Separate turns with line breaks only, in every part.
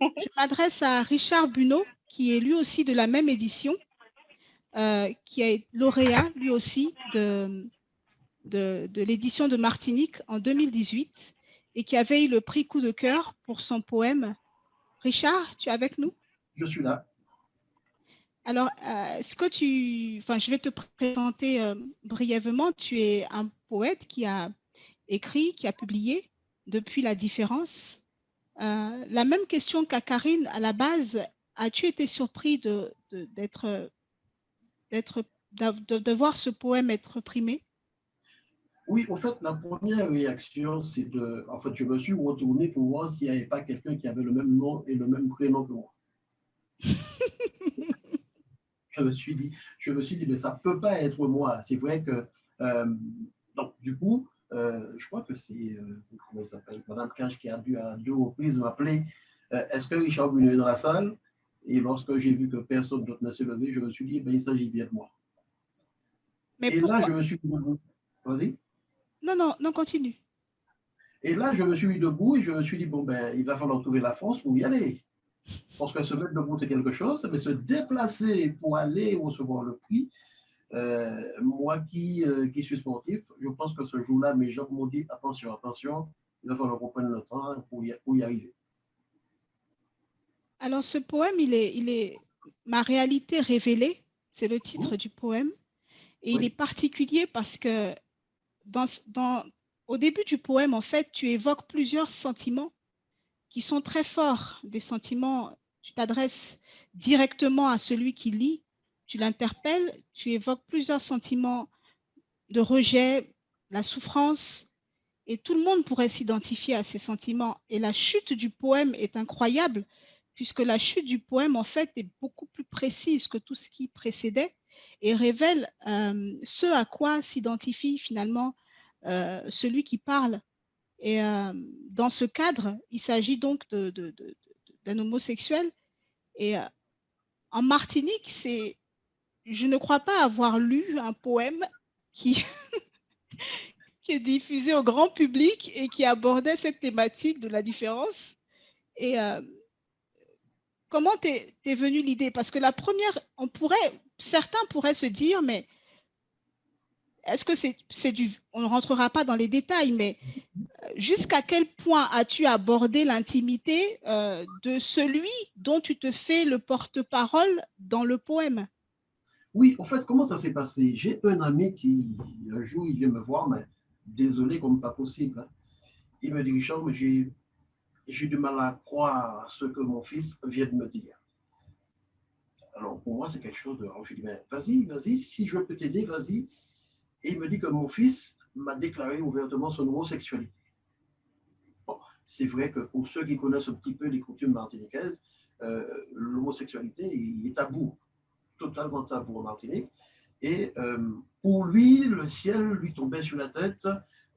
Je m'adresse à Richard Bunot, qui est lui aussi de la même édition, qui est lauréat lui aussi de l'édition de Martinique en 2018 et qui avait eu le prix Coup de cœur pour son poème. Richard, tu es avec nous?
Je suis là.
Alors, je vais te présenter brièvement. Tu es un poète qui a écrit, qui a publié depuis La Différence. La même question qu'à Karine à la base, as-tu été surpris de voir ce poème être primé?
Oui, au fait, la première réaction, en fait, je me suis retourné pour voir s'il n'y avait pas quelqu'un qui avait le même nom et le même prénom que moi. Je me suis dit, mais ça ne peut pas être moi. C'est vrai que, donc, du coup, je crois que c'est, comment il s'appelle, Madame Cage qui a dû à 2 reprises m'appeler. Est-ce que Richard Brunet est dans la salle? Et lorsque j'ai vu que personne d'autre ne s'est levé, je me suis dit, ben, il s'agit bien de moi.
Mais
Et là,
pourquoi?
je me suis dit, vas-y.
Non, non, non, continue.
Et là, je me suis mis debout et je me suis dit, bon, ben, il va falloir trouver la force pour y aller. Parce que se mettre debout, c'est quelque chose, mais se déplacer pour aller recevoir le prix, moi qui suis sportif, je pense que ce jour-là, mes gens m'ont dit, attention, attention, il va falloir qu'on prenne le temps pour y arriver.
Alors, ce poème, il est Ma réalité révélée, c'est le
Mmh.
titre du poème, et il est
Oui,
particulier parce que dans, dans, au début du poème, en fait, tu évoques plusieurs sentiments qui sont très forts, des sentiments, tu t'adresses directement à celui qui lit, tu l'interpelles, tu évoques plusieurs sentiments de rejet, la souffrance, et tout le monde pourrait s'identifier à ces sentiments. Et la chute du poème est incroyable, puisque la chute du poème, en fait, est beaucoup plus précise que tout ce qui précédait et révèle ce à quoi s'identifie finalement celui qui parle. Et dans ce cadre, il s'agit donc d'un homosexuel. Et en Martinique, je ne crois pas avoir lu un poème qui, qui est diffusé au grand public et qui abordait cette thématique de la différence. Et comment t'es venue l'idée? Parce que la première, certains pourraient se dire, mais est-ce que c'est du, on ne rentrera pas dans les détails, mais jusqu'à quel point as-tu abordé l'intimité de celui dont tu te fais le porte-parole dans le poème?
oui, en fait, comment ça s'est passé? J'ai un ami qui, un jour, il vient me voir, mais désolé, comme pas possible, hein. Il me dit, Richard, mais j'ai du mal à croire à ce que mon fils vient de me dire. Alors, pour moi, c'est quelque chose de. Alors, je lui dis, ben, vas-y, vas-y, si je peux t'aider, vas-y. Et il me dit que mon fils m'a déclaré ouvertement son homosexualité. Bon, c'est vrai que pour ceux qui connaissent un petit peu les coutumes martiniquaises, l'homosexualité est tabou, totalement tabou en Martinique. Et pour lui, le ciel lui tombait sur la tête.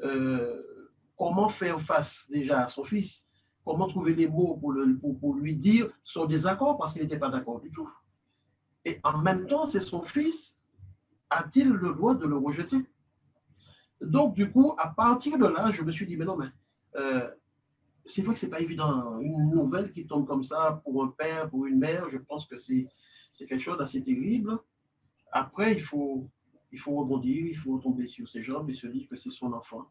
Euh, Comment faire face déjà à son fils? Comment trouver les mots pour lui dire son désaccord parce qu'il n'était pas d'accord du tout. Et en même temps, c'est son fils. A-t-il le droit de le rejeter? Donc, du coup, à partir de là, je me suis dit, mais non, mais c'est vrai que c'est pas évident. Une nouvelle qui tombe comme ça pour un père, pour une mère, je pense que c'est quelque chose d'assez terrible. Après, il faut rebondir, il faut tomber sur ses jambes et se dire que c'est son enfant.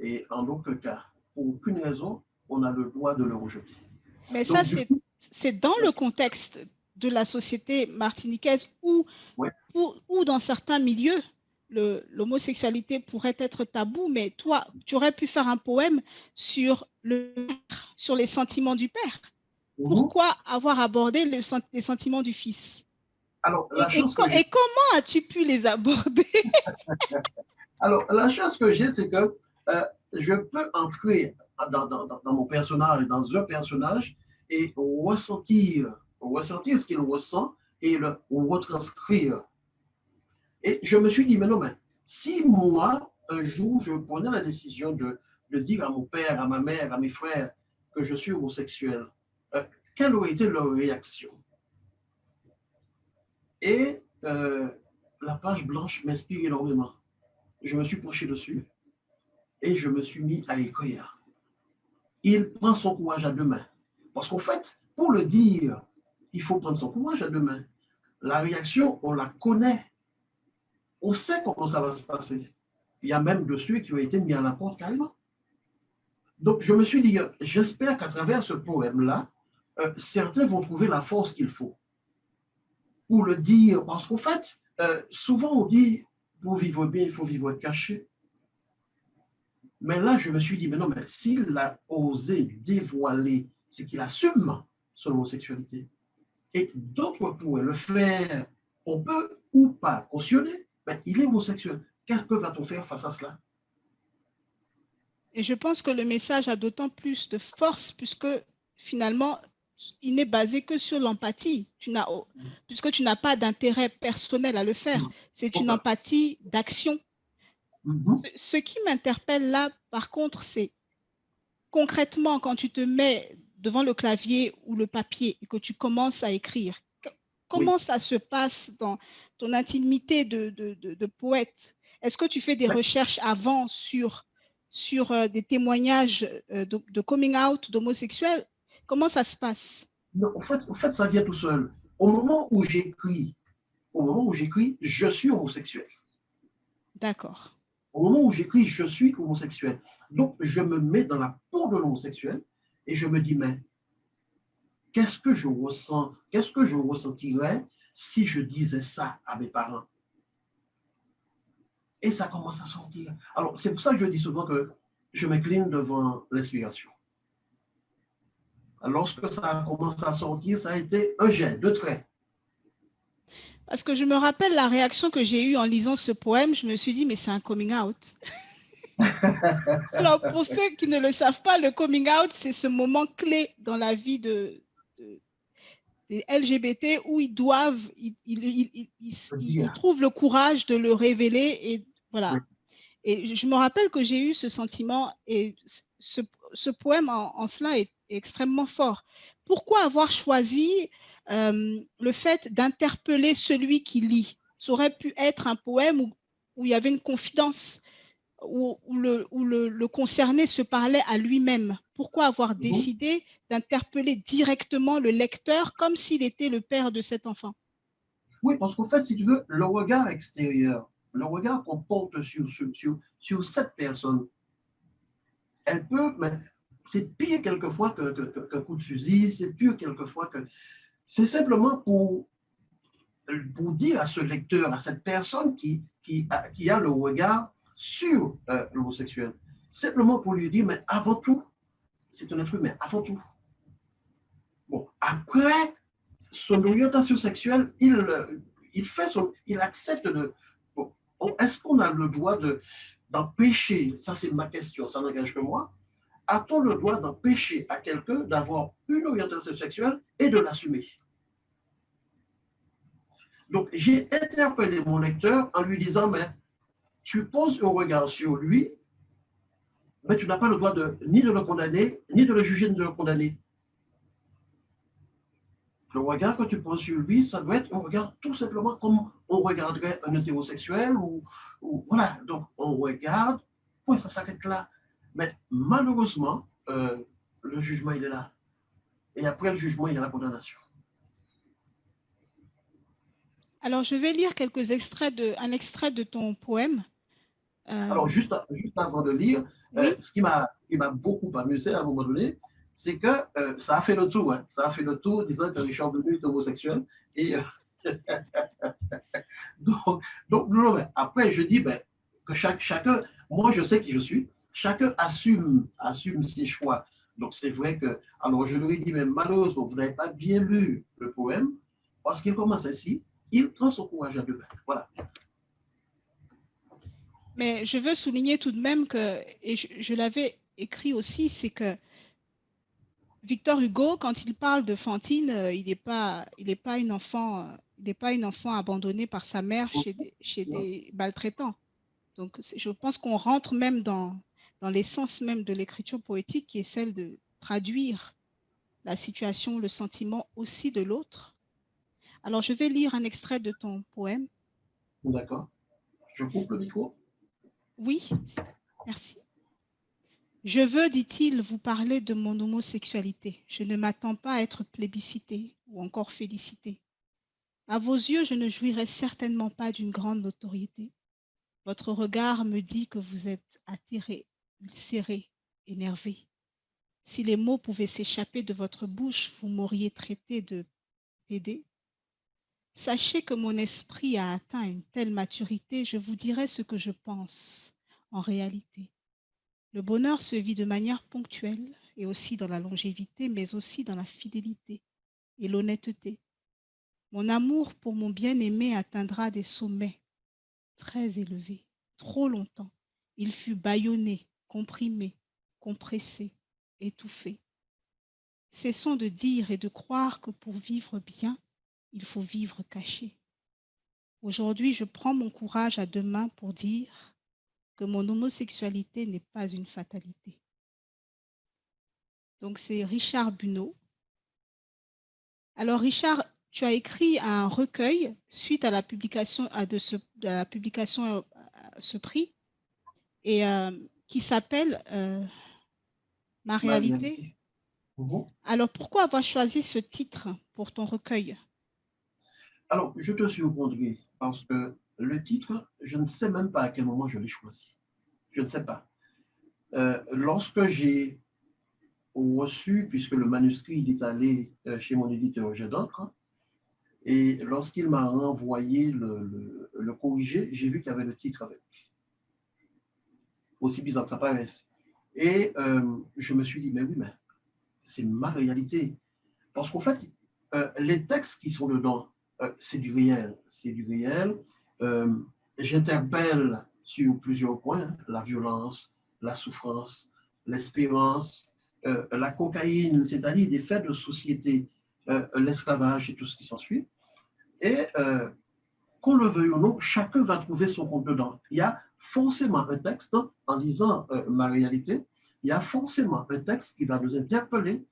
Et en aucun cas, pour aucune raison, on a le droit de le rejeter.
Mais ça,
Donc, du coup,
c'est dans
oui,
le contexte de la société martiniquaise
oui,
où dans certains milieux, l'homosexualité pourrait être tabou, mais toi, tu aurais pu faire un poème sur, sur les sentiments du père.
mhm.
Pourquoi avoir abordé les sentiments du fils?
Alors,
Et comment as-tu pu les aborder?
la chance que j'ai, c'est que je peux entrer dans mon personnage, dans un personnage, et ressentir ce qu'il ressent et le retranscrire. Et je me suis dit, mais non, mais si moi, un jour, je prenais la décision de dire à mon père, à ma mère, à mes frères que je suis homosexuel, euh, quelle aurait été leur réaction? Et la page blanche m'inspire énormément. Je me suis penché dessus et je me suis mis à écrire. Il prend son courage à deux mains. Parce qu'en fait, pour le dire, il faut prendre son courage à deux mains. La réaction, on la connaît. On sait comment ça va se passer. Il y a même de ceux qui ont été mis à la porte carrément. Donc, je me suis dit, j'espère qu'à travers ce poème-là, certains vont trouver la force qu'il faut pour le dire. Parce qu'en fait, souvent on dit, pour vivre bien, il faut vivre caché. Mais là, je me suis dit, mais non, mais s'il a osé dévoiler ce qu'il assume son homosexualité, et d'autres pourraient le faire, on peut ou pas cautionner, mais il est homosexuel. Que va-t-on faire face à cela?
Et je pense que le message a d'autant plus de force puisque finalement, il n'est basé que sur l'empathie. Puisque tu n'as pas d'intérêt personnel à le faire. C'est une empathie d'action. Ce qui m'interpelle là, par contre, c'est concrètement quand tu te mets devant le clavier ou le papier et que tu commences à écrire, comment ça se passe dans ton intimité de poète? Est-ce que tu fais des recherches avant sur des témoignages de coming out d'homosexuels? Comment ça se passe?
Non, en fait, ça vient tout seul. Au moment où j'écris, je suis homosexuel.
D'accord.
Au moment où j'écris, je suis homosexuel. Donc, je me mets dans la peau de l'homosexuel et je me dis, mais qu'est-ce que je ressens? Qu'est-ce que je ressentirais si je disais ça à mes parents? Et ça commence à sortir. Alors, c'est pour ça que je dis souvent que je m'incline devant l'inspiration. Lorsque ça a commencé à sortir, ça a été un jet de traits.
Parce que je me rappelle la réaction que j'ai eue en lisant ce poème, je me suis dit, mais c'est un coming out. Alors, pour ceux qui ne le savent pas, le coming out, c'est ce moment clé dans la vie des LGBT où ils doivent, ils trouvent le courage de le révéler et voilà. Oui. Et je me rappelle que j'ai eu ce sentiment et ce poème en cela est extrêmement fort. Pourquoi avoir choisi le fait d'interpeller celui qui lit? Ça aurait pu être un poème où il y avait une confidence, où le concerné se parlait à lui-même. Pourquoi avoir décidé d'interpeller directement le lecteur comme s'il était le père de cet enfant?
Oui, parce qu'en fait, si tu veux, le regard extérieur, le regard qu'on porte sur cette personne, elle peut, mais c'est pire quelquefois qu'un coup de fusil, c'est pire quelquefois que... C'est simplement pour dire à ce lecteur, à cette personne qui a le regard sur l'homosexuel, simplement pour lui dire, mais avant tout, c'est un être humain, avant tout. Bon, après, son orientation sexuelle, il accepte de... Bon, est-ce qu'on a le droit d'empêcher, ça c'est ma question, ça n'engage que moi, a-t-on le droit d'empêcher à quelqu'un d'avoir une orientation sexuelle et de l'assumer? Donc, j'ai interpellé mon lecteur en lui disant, mais tu poses un regard sur lui, mais tu n'as pas le droit ni de le condamner, ni de le juger, ni de le condamner. Le regard que tu poses sur lui, ça doit être un regard tout simplement comme on regarderait un hétérosexuel ou voilà. Donc, on regarde, oui, ça s'arrête là. Mais malheureusement, le jugement, il est là. Et après le jugement, il y a la condamnation.
Alors, je vais lire un extrait de ton poème.
Alors, juste avant de lire, oui? Ce qui m'a beaucoup amusé à un moment donné, c'est que ça a fait le tour. Hein. Ça a fait le tour disant que Richard Denis est homosexuel. Et donc non, mais après, je dis ben, que chacun, moi je sais qui je suis, chacun assume ses choix. Donc c'est vrai que, alors je lui ai dit, mais malheureusement, vous n'avez pas bien lu le poème, parce qu'il commence ainsi, il prend son courage à deux mains. Voilà.
Mais je veux souligner tout de même que, et je l'avais écrit aussi, c'est que Victor Hugo, quand il parle de Fantine, il n'est pas une enfant abandonnée par sa mère chez des maltraitants. Donc, je pense qu'on rentre même dans l'essence même de l'écriture poétique, qui est celle de traduire la situation, le sentiment aussi de l'autre. Alors, je vais lire un extrait de ton poème.
D'accord. Je coupe le micro.
Oui, merci. Je veux, dit-il, vous parler de mon homosexualité. Je ne m'attends pas à être plébiscité ou encore félicité. À vos yeux, je ne jouirai certainement pas d'une grande notoriété. Votre regard me dit que vous êtes attiré, ulcéré, énervé. Si les mots pouvaient s'échapper de votre bouche, vous m'auriez traité de PD. Sachez que mon esprit a atteint une telle maturité, je vous dirai ce que je pense en réalité. Le bonheur se vit de manière ponctuelle et aussi dans la longévité, mais aussi dans la fidélité et l'honnêteté. Mon amour pour mon bien-aimé atteindra des sommets très élevés. Trop longtemps, il fut bâillonné, comprimé, compressé, étouffé. Cessons de dire et de croire que pour vivre bien, il faut vivre caché. Aujourd'hui, je prends mon courage à deux mains pour dire que mon homosexualité n'est pas une fatalité. Donc, c'est Richard Buneau. Alors, Richard, tu as écrit un recueil suite à la publication de ce prix et qui s'appelle Ma
Ma
réalité.
réalité. Mhm.
Alors, pourquoi avoir choisi ce titre pour ton recueil?
Alors, je te surprendrai parce que le titre, je ne sais même pas à quel moment je l'ai choisi. Je ne sais pas. Lorsque j'ai reçu, puisque le manuscrit il est allé chez mon éditeur Gédocre, et lorsqu'il m'a renvoyé le corrigé, j'ai vu qu'il y avait le titre avec. Aussi bizarre que ça paraisse. Et je me suis dit, mais oui, mais c'est ma réalité. Parce qu'en fait, les textes qui sont dedans, c'est du réel. C'est du réel. Euh, J'interpelle sur plusieurs points, la violence, la souffrance, l'espérance, la cocaïne, c'est-à-dire des faits de société, l'esclavage et tout ce qui s'ensuit. Et qu'on le veuille ou non, chacun va trouver son compte dedans. Il y a forcément un texte, en lisant ma réalité, il y a forcément un texte qui va nous interpeller,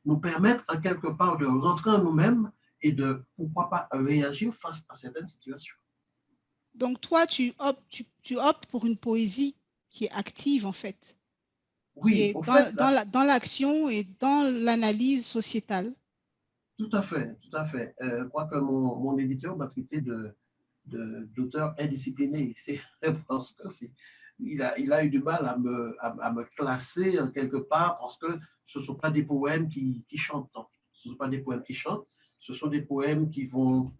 nous permettre en quelque part de rentrer en nous-mêmes et de, pourquoi pas, réagir face à certaines situations.
Donc, toi, tu optes pour une poésie qui est active, en fait, qui
Oui,
est
au fait, là,
dans l'action et dans l'analyse sociétale.
tout à fait, tout à fait. Je crois que mon éditeur m'a traité d'auteur indiscipliné. C'est parce que il a eu du mal à me classer quelque part parce que ce ne sont pas des poèmes qui chantent. Non. Ce ne sont pas des poèmes qui chantent, ce sont des poèmes qui vont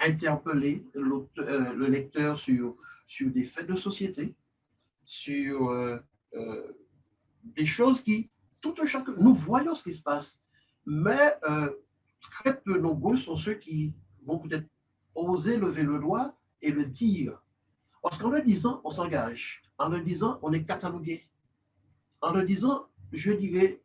interpeller le lecteur sur des faits de société, sur des choses qui, tout un chacun, nous voyons ce qui se passe, mais très peu nombreux sont ceux qui vont peut-être oser lever le doigt et le dire. Parce qu'en le disant, on s'engage. En le disant, on est catalogué. En le disant, je dirais,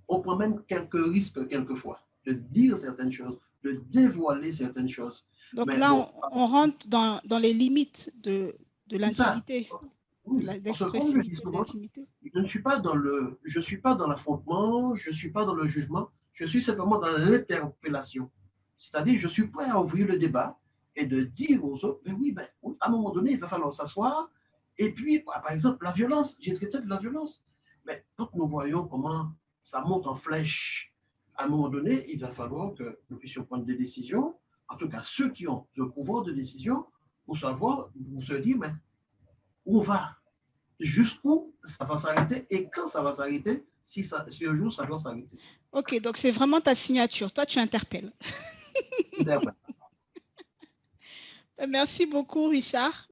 on prend même quelques risques quelquefois de dire certaines choses, de dévoiler certaines choses.
Donc
Mais
là,
bon,
on rentre dans les limites de
c'est ça.
l'intimité,
Oui, parce que comme je dis
d'expressivité de
souvent,
l'intimité.
je suis pas dans l'affrontement, je suis pas dans le jugement, je suis simplement dans l'interpellation. C'est-à-dire, je suis prêt à ouvrir le débat et de dire aux autres, mais oui, ben, oui, à un moment donné, il va falloir s'asseoir. Et puis, par exemple, la violence, j'ai traité de la violence. Mais quand nous voyons comment ça monte en flèche, à un moment donné, il va falloir que nous puissions prendre des décisions, en tout cas ceux qui ont le pouvoir de décision, pour savoir, pour se dire, mais où on va, jusqu'où ça va s'arrêter et quand ça va s'arrêter, si un jour ça doit s'arrêter.
Ok, donc c'est vraiment ta signature. Toi, tu interpelles.
Tout à fait.
Merci beaucoup, Richard.